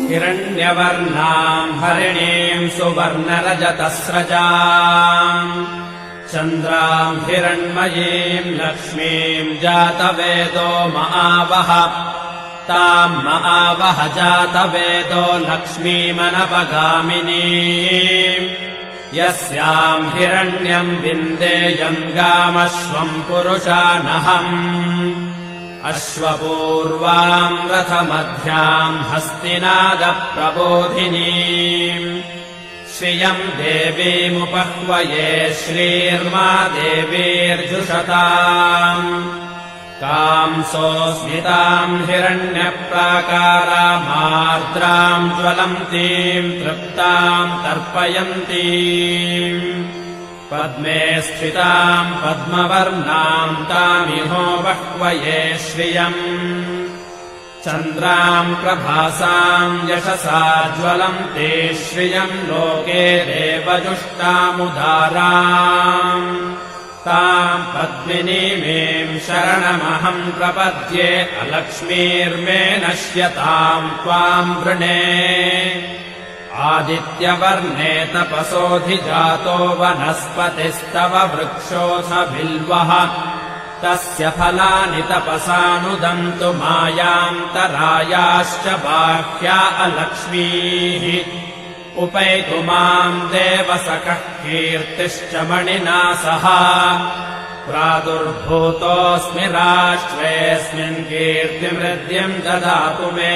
हिरण्यवर्णाम् हरिणीम् सुवर्णरजतस्रजाम् चन्द्राम् हिरण्मयीम् लक्ष्मीम् जातवेदो महावः ताम् महावः जातवेदो लक्ष्मीमनपगामिनीम् यस्याम् हिरण्यम् विन्देयम् गामश्वम् पुरुषानहम् अश्वपूर्वाम् रथमध्याम् हस्तिनादप्रबोधिनीम् श्रियम् देवीमुपह्वये श्रीर्मा देवीर्जुषताम् कांसोऽस्मिताम् हिरण्यप्राकारामार्द्राम् ज्वलन्तीम् तृप्ताम् तर्पयन्तीम् पद्मे स्थिताम् पद्मवर्णाम् तामिहो बह्वये श्रियम् चन्द्राम् प्रभासाम् यशसा ज्वलन्ते श्रियम् लोके देवजुष्टामुदाराम् ताम् पद्मिनीमीम् शरणमहम् प्रपद्ये अलक्ष्मीर्मे नश्यताम् त्वाम् वृणे आदित्यवर्णे तपसोऽधिजातो वनस्पतिस्तव वृक्षोऽथ बिल्वः तस्य फलानि तपसानुदन्तु मायान्तरायाश्च बाह्या अलक्ष्मीः उपैतु माम् देवसखः कीर्तिश्च मणिना सह प्रादुर्भूतोऽस्मि राष्ट्रेऽस्मिन् कीर्तिमृद्धिम् ददातु मे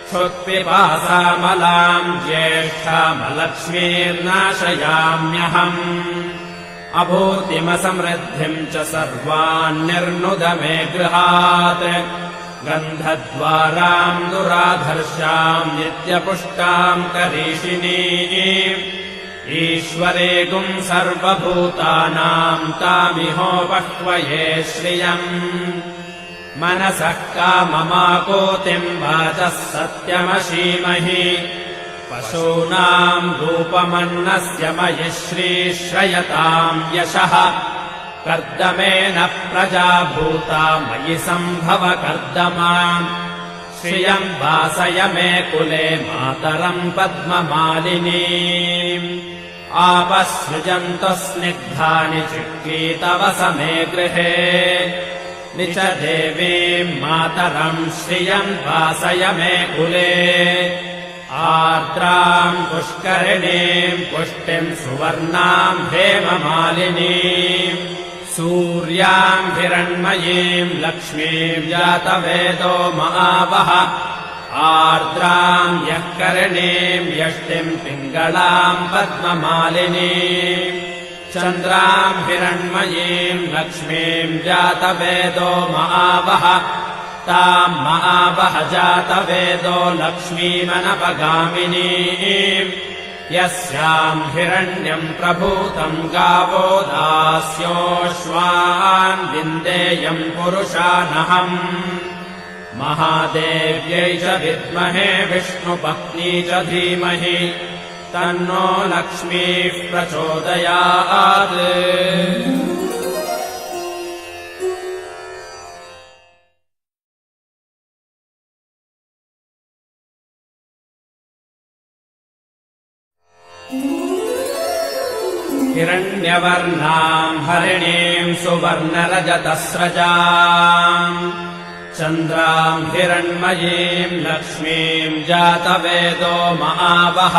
क्षुत्पिपासामलाम् ज्येष्ठामलक्ष्मीर्नाशयाम्यहम् अभूतिमसमृद्धिम् च सर्वान्निर्नुद मे गृहात् गन्धद्वाराम् दुराधर्षाम् नित्यपुष्टाम् करीषिणीम् ईश्वरेगुम् सर्वभूतानाम् तामिहो बह्वये श्रियम् मनसः काममाकोतिम् वाचः सत्यमशीमहि पशूनाम् रूपमन्नस्य मयि श्रीश्रयताम् यशः कर्दमेन प्रजा भूता मयि सम्भव कर्दमा श्रियम् वासय मे कुले मातरम् पद्ममालिनीम् आपसृजन्तु स्निग्धानि चिक्कीतवस मे गृहे निच देवीम् मातरम् श्रियम् वासय मे कुले आर्द्राम् पुष्करिणीम् पुष्टिम् सुवर्णाम् हेममालिनीम् सूर्याम् हिरण्मयीम् लक्ष्मीम् जातवेदो महावः आर्द्राम् यः करिणीम् यष्टिम् पिङ्गलाम् पद्ममालिनीम् चन्द्राम् हिरण्मयीम् लक्ष्मीम् जातवेदो महावः ताम् महावः जातवेदो लक्ष्मीमनपगामिनीम् यस्याम् हिरण्यम् प्रभूतम् गावो दास्योऽश्वान् विन्देयम् पुरुषानहम् महादेव्यै च विद्महे विष्णुपत्नी च धीमहि तन्नो लक्ष्मीः प्रचोदयात् हिरण्यवर्णाम् हरिणीम् सुवर्णरजतस्रजाम् चन्द्राम् हिरण्मयीम् लक्ष्मीम् जातवेदो महावः